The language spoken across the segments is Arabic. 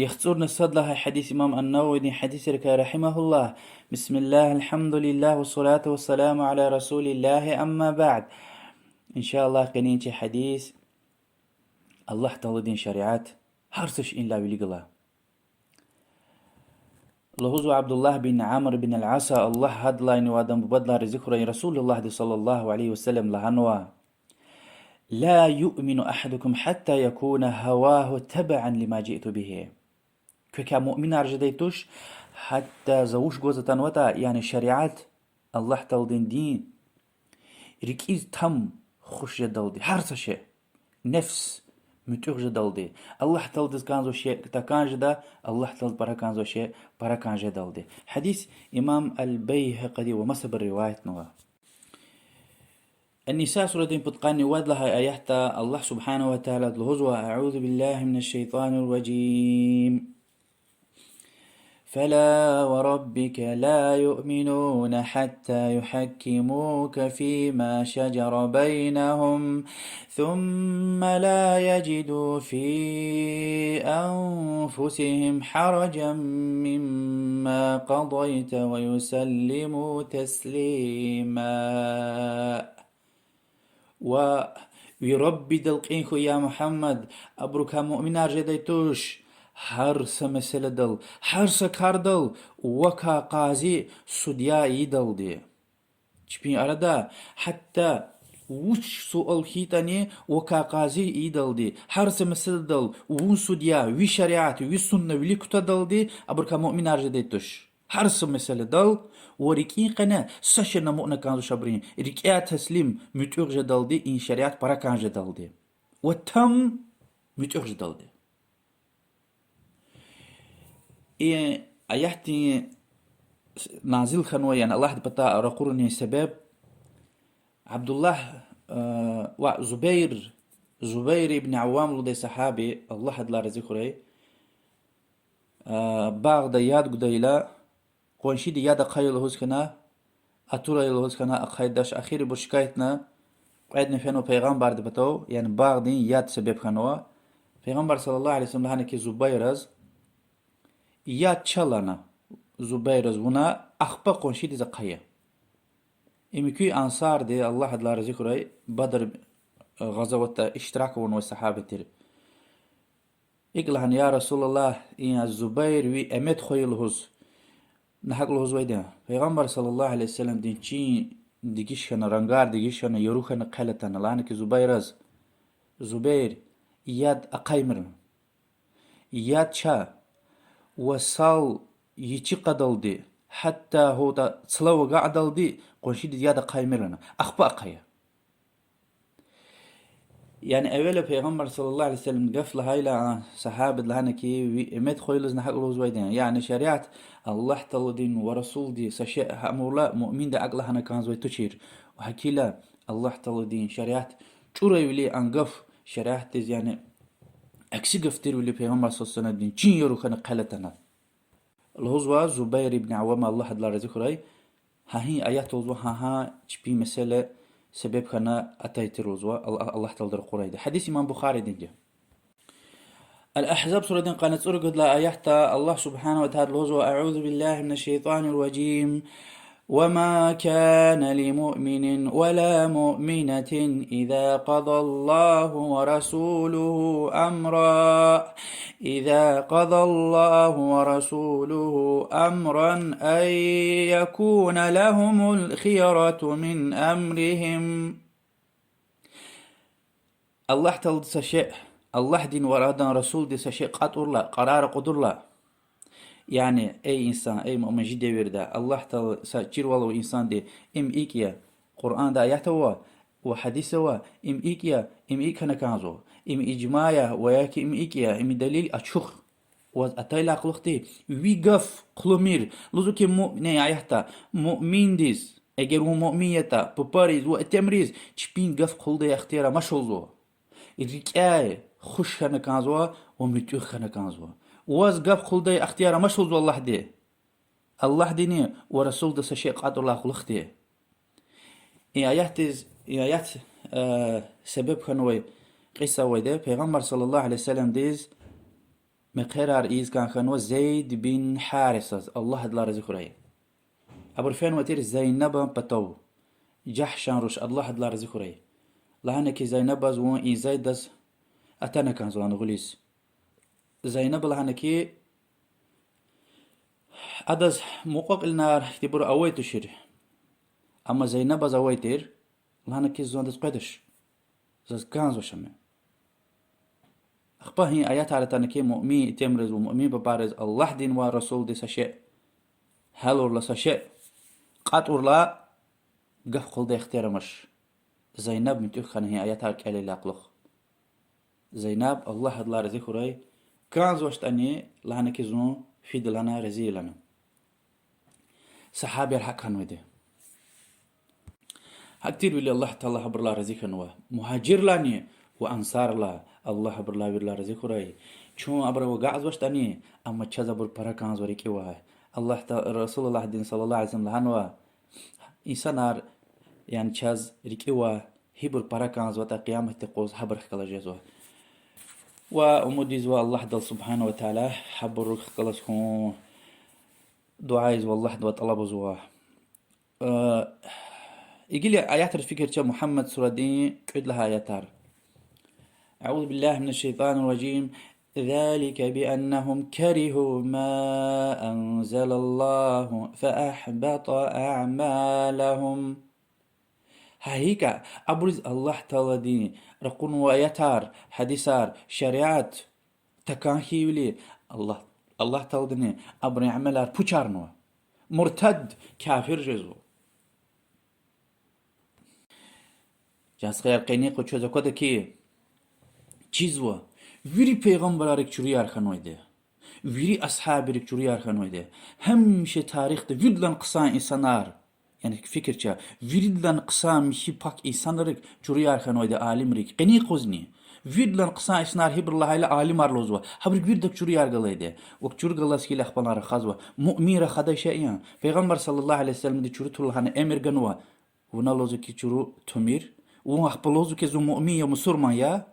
يختصرنا الصدلة حديث إمام النووي حديث رحمه الله. بسم الله الحمد لله والصلاة والسلام على رسول الله أما بعد. إن شاء الله قنينتي حديث الله تعالى دين شريعات هرسش إن لا وليقلا لهوزو عبد الله بن عمرو بن العاص الله هدلاين وادم ببدلا رزقه رسول الله صلى الله عليه وسلم لهنوا لا يؤمن أحدكم حتى يكون هواه تبعا لما جئت به. كمؤمن أرجديتوش حتى زوش جوزة وتا يعني شريعات الله تلدين دين ركيز تم خوش جدالدي هرسا شيء نفس متوخ جدالدي الله تلدز كانزو شيء تكانج دا الله تلد برا كانزو شيء برا كانج جدالدي. حديث إمام البيهقي ومسب الرواية نوا النساء سورة بتقاني ود لها آيات الله سبحانه وتعالى الهزوة أعوذ بالله من الشيطان الرجيم فلا وربك لا يؤمنون حتى يحكموك فيما شجر بينهم ثم لا يجدوا في أنفسهم حرجا مما قضيت ويسلموا تسليما. ويربي دلقينكو يا محمد أبروك مؤمن أرجديتوش هرس مسألة دل هرس كاردل وكا قاضي سوديا يدل دي چپين أردا حتى وش سؤال هيتاني وكا قاضي يدل دي هرس مسألة دل ون سوديا وي شريعات وي سنة وي لكتا دل دي أبروك مؤمن أرجديتوش هرس مسألة دل وريكين قنا سشنا مؤمن كانزو شبرين ريكيا تسليم متوغ جدل دي إن شريعات برا كان جدل دي وتم متوغ جدل دي إيه أيحتي نازل خنوة يعني الله بتا رقرني سبب عبد الله زبير ابن عوام لدي صحابي الله حد لا رزقه باغ دا ياد قديلا قونشي دي ياد قايل هوزكنا أطول هوزكنا أقايداش أخير بشكايتنا قايدنا فينو پیغمبر دي بتاو يعني باغ دين ياد سبب خنوة پیغمبر صلى الله عليه وسلم لهانكي زبيرز ياد چلنا زبيرز ونا أخبا قونشي دي زقايا إمكي أنصار دي الله حد لا رزقه بدر غزوة اشتراك ونو صحابة تير إقلهن يا رسول الله إن الزبير وي أمد خويل هوز نحق الهوز ويدا پیغمبر صلى الله عليه وسلم دين چين ديگيش خنا رنگار ديگيش خنا يرو خنا قلتنا لانك زبير ياد أقايمرن ياد چا وصال يچي قدل دي حتى هو دا صلو قعدل دي قنشي دي ياد أقايمرن أخبا أقايا يعني أولا پیغمبر صلى الله عليه وسلم قفل هايلا صحابة لهانكي امد خويلز نحق الهوز ويدين يعني شريعة الله تعالى دين ورسول دي سشيء هامولا مؤمن دا أقل هانا كان زوي تشير وحكي لا الله تعالى دين شريعة چورا يولي أنقف شريعة دي يعني أكسي قفتر ولي پیغمبر صلى الله عليه وسلم دين چين يرو خانا قلتنا الهوزوا زبير ابن عوام الله حد لا رزق راي هاهي آيات وزوا ها چبي مسألة سبب خنا أتيت روزوا الله تعالى القرآن حديث إمام بخاري دينجا الأحزاب سورة قالت أرقد لا آيات الله سبحانه وتعالى روزوا أعوذ بالله من الشيطان الرجيم وما كان لمؤمن ولا مؤمنة إذا قضى الله ورسوله أمرا أن يكون لهم الخيرة من أمرهم. الله تلدس شيء الله دين ورادنا رسول دي شيء قطر لا قرار قدر لا يعني أي إنسان أي مؤمن جدا وردا الله تعالى سأجير والله إنسان دي إيكيا قرآن دا يحتوى وحديثوا إيكيا إيكنا كانزو إجماعيا وياكي إيكيا دليل أشوخ وأتايلا قلقتي ويقف قلمير لذلك مؤمن يحتا مؤمن ديس أجر هو مؤمنيتا بباريز وأتمريز تشبين قف قلدي اختيارا مشغلزو الركاية خوش خنا كانزوا ومتوخ خنا كانزوا واز قف خلدي اختيار مشغول الله ديني ورسول ده شيء قادر الله خلقته آيات سبب خنوي قصة ويده پیغمبر صلى الله عليه وسلم ديز مقرار إيز كان خنوا زيد بن حارثة الله دلار ذكره أبو فين وتير زينب بتو جحشان روش الله دلار ذكره لهنك زينب زوان إي زيدس أتانا كان زوان غليس زينب لهنك أدز موقق النار تبر أويت شر أما زينب زويتير لهنك زوان دس قدش زز كان زو شمع أخباه هي آيات على تنكي مؤمن تمرز ومؤمن ببارز الله دين ورسول دي سشيء هلور لسشيء قطور لا قف قل دي اختيار مش زينب متوخن هي آيات على كالي لاقلخ زينب الله هدلا رزيخوري كان زوشت أني لهنك زون فيد لنا رزي لنا صحابي الحق هنويده هكتير بالله الله تعالى حبر الله رزيك نوا مهاجر لاني وأنصار لا الله حبر الله بالله رزيك راي شو أبر وقعد وش تاني أما تشذ أبر بركان زوريك واه الله رسول الله دين صلى الله عليه وسلم لهنوا إنسانار يعني تشذ ريكوا هبر بركان زوتا قيامة تقوز حبر خلا جزوا وأمودي زوا الله دل سبحانه وتعالى حبر خلاصكم دعاء والله دوا طلب زوا يقول لي آيات الفكر محمد سورة دين قد لها آياتار أعوذ بالله من الشيطان الرجيم ذلك بأنهم كرهوا ما أنزل الله فأحبط أعمالهم هيك أبرز الله تعالى دين رقون وآياتار حديثار شريعات تكاهي ولي الله تعالى دين أبر عملار بوشارنوا مرتد كافر جزو جاس خير قينيق و چوزا كده كي چيزوا ويري پیغمبرارك چوري ارخنويده ويري أصحابرك چوري ارخنويده همشه تاريخ ده ويدلن قصان إنسانار يعني فكر چا ويدلن قصان مشي باك إنسانارك چوري ارخنويده عالمرك قينيق وزني ويدلن قصان إنسانار هبر الله إلا عالم أرلوزوا هبرك ويردك چوري ارغليده وك چور غلاس كي لخبالار خازوا مؤمير خدا شيئا پیغمبر صلى الله عليه وسلم دي چوري طول هنه امر غنوا ونالوزو كي چورو تمير وأخبلوزو كزو مؤمية مسلمان يا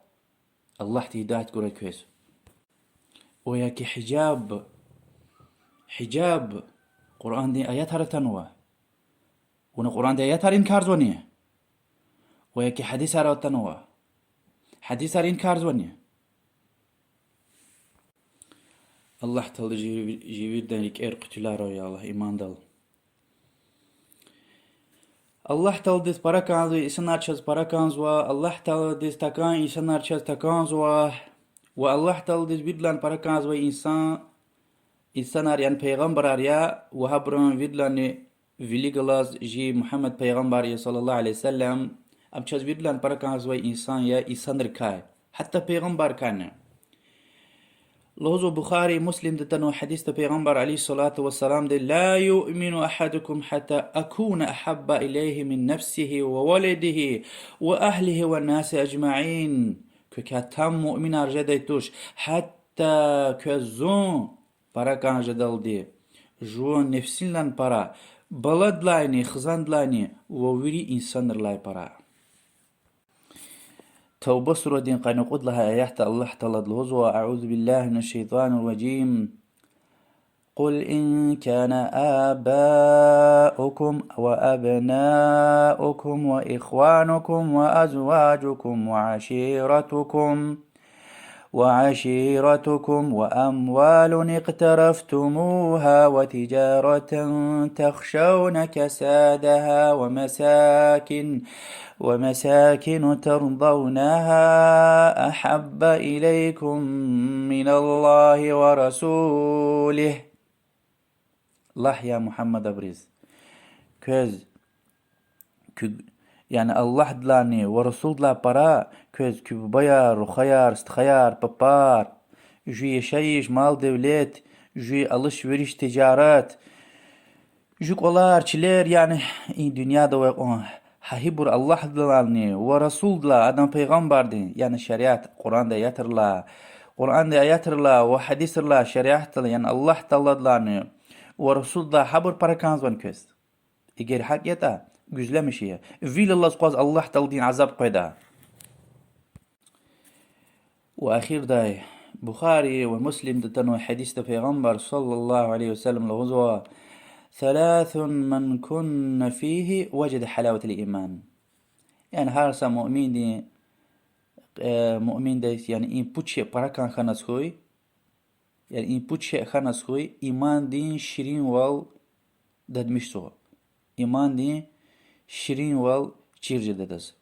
الله تهدايت قرأ كويس وياكي حجاب قرآن دي آيات هرتنوا ونا قرآن دي آيات هر إنكار زونية وياكي حديث هرتنوا حديث هر إنكار زونية الله تعالى جيوير دانيك قتلارو يا الله إيمان دل الله تعالى ديس براكان زو إسنار چز براكان زوا الله تعالى ديس تكان إسنار چز تكان زوا والله تعالى ديس بيدلان براكان زوا إنسانار يعني پیغمبر آريا وهبران بيدلان فيليغلاز جي محمد پیغمبر صلى الله عليه وسلم أم چز بيدلان براكان زوا إنسان يا إنسان ركاي حتى پیغمبر كان لوزو بخاري مسلم دتنو حديث پیغمبر عليه الصلاة والسلام دي لا يؤمن أحدكم حتى أكون أحب إليه من نفسه وولده وأهله والناس أجمعين كتام مؤمن أرجديتوش حتى كزون برا كان جدل دي جون نفسين لان برا بلد لايني خزان لايني ووري إنسان لاي برا توبة سورة دين قاين قد لها آيات الله تعالى الهزوة أعوذ بالله من الشيطان الرجيم قل إن كان آباؤكم وأبناؤكم وإخوانكم وأزواجكم وعشيرتكم وأموال اقترفتموها وتجارة تخشون كسادها ومساكن ترضونها أحب إليكم من الله ورسوله الله يا محمد أبرز يعني الله دلاني ورسول دلا برا كوز بيار وخيار استخيار ببار جي يشيش مال دولت جي ألش ورش تجارات جوك والله چلير يعني این دنیا دو هيبر الله دلاني ورسول دلا ادم پیغمبر دين يعني شريعت قرآن دا يتر لا وحديث لا شريعت يعني الله تعالى دلاني ورسول دا حبر بركانز وان كوز اگر حق يتا güzlemişiye. Vil Allah sqaz Allah tal din azab qoyda. وأخير داي بخاري ومسلم دتنو حديث في غنبر صلى الله عليه وسلم لغزوة ثلاث من كن فيه وجد حلاوة الإيمان. يعني هارسا مؤمن دي مؤمن ديس يعني إن بوتشي براكان خانس خوي، يعني إن بوتشي خانس خوي إيمان دين شيرين وال داد مشتوه، إيمان دين شيرين وال تشيرج دادز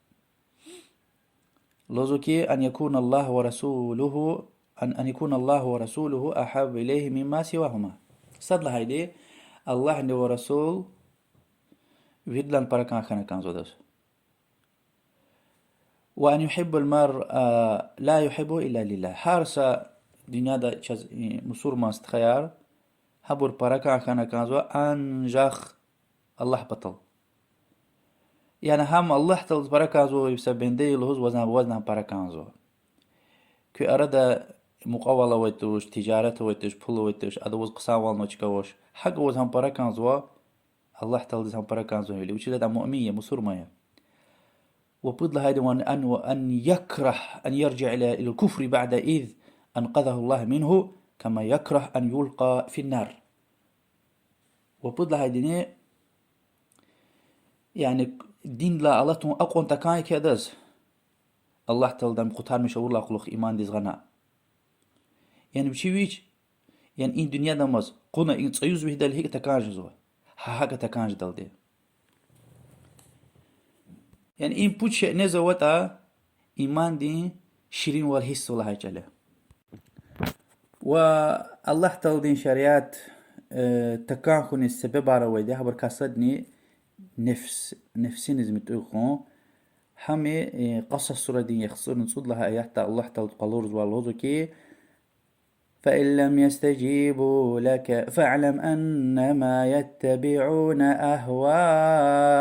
لوزوكي أن يكون الله ورسوله أن يكون الله ورسوله أحب إليه مما سواهما. صدق هيدي الله ورسول فيدلان براكان خانا كان زودس. وأن يحب المرء لا يحبه إلا لله. هارسا دنيا دا چاز مسور ماست خيار هبور براكان خانا كان زو أنجاخ الله بطل. يعني هم الله تلز براكان زو يسبندي لهوز وزن براكان زو. كي أراد مقاولة ويتوش تجارة ويتوش بول ويتوش أدوز قساوال نوشكوش حق وز هم براكان زو الله تلز هم براكان زو اللي وش لدا مؤمية مسور مايا. وبدل هذا وأن يكره أن يرجع إلى الكفر بعد إذ أنقذه الله منه كما يكره أن يلقى في النار. وبدل هذا يعني الدين لا الله تون أقوى تكاي كداز الله تلدم قطار مشاور لا خلق إيمان ديز غناء. يعني بشيويش يعني إن دنيا دمز قلنا إن تصيوز بهدال هيك تكاج زوا هاك تكاج دل دي. يعني إن بوتش نزوتا إيمان دين شيرين والهيس ولا هاي جله. والله تلدين شريعات تكاخن السبب على ويدها بركاسدني نفسين زمتوخون حمي قصص سورة دين يخصون نصد لها آيات الله تلد قلورز والهوزكي فإن لم يستجيبوا لك فاعلم أنما يتبعون أهواءهم.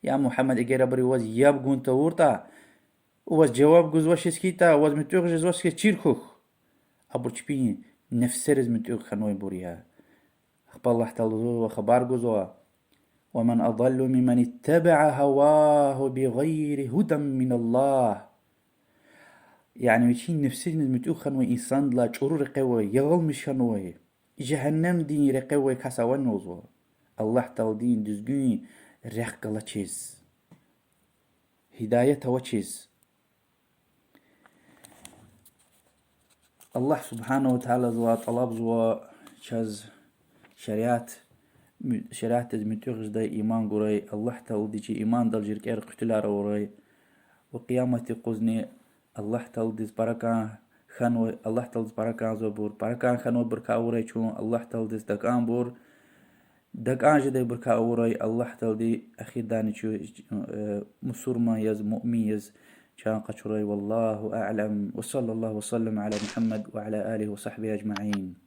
يا محمد إجرا بري وز يبغون تورتا وز جواب جوز وش سكيتا وز متوخ جوز وش كتيرخوخ أبو تشبين نفسرز متوخ خنوي بوريها أخبار الله تلزو وخبار جوزوا ومن أضل ممن اتبع هواه بغير هدى من الله. يعني وشين نفسين متوخ خنوي إنسان لا شرور قوي يغل مش خنوي جهنم دين رقوي كسوان نوزوا الله تلدين دزقين ريخ الله تشيز هداية وتشيز الله سبحانه وتعالى زوا طلب زوا شاز شريعت متوخز دا إيمان قري الله تلدي إيمان دل جركير قتلار وري وقيامة قزني الله تلدي بركة خانو الله تلدي بركة زبور بركة خانو بركة وري شون الله تلدي دكان بور دكان جدي بركة وري الله تلدي أخي داني شو مسور ما يز مؤمن يز كان قشري والله أعلم وصلى الله وسلم على محمد وعلى آله وصحبه أجمعين.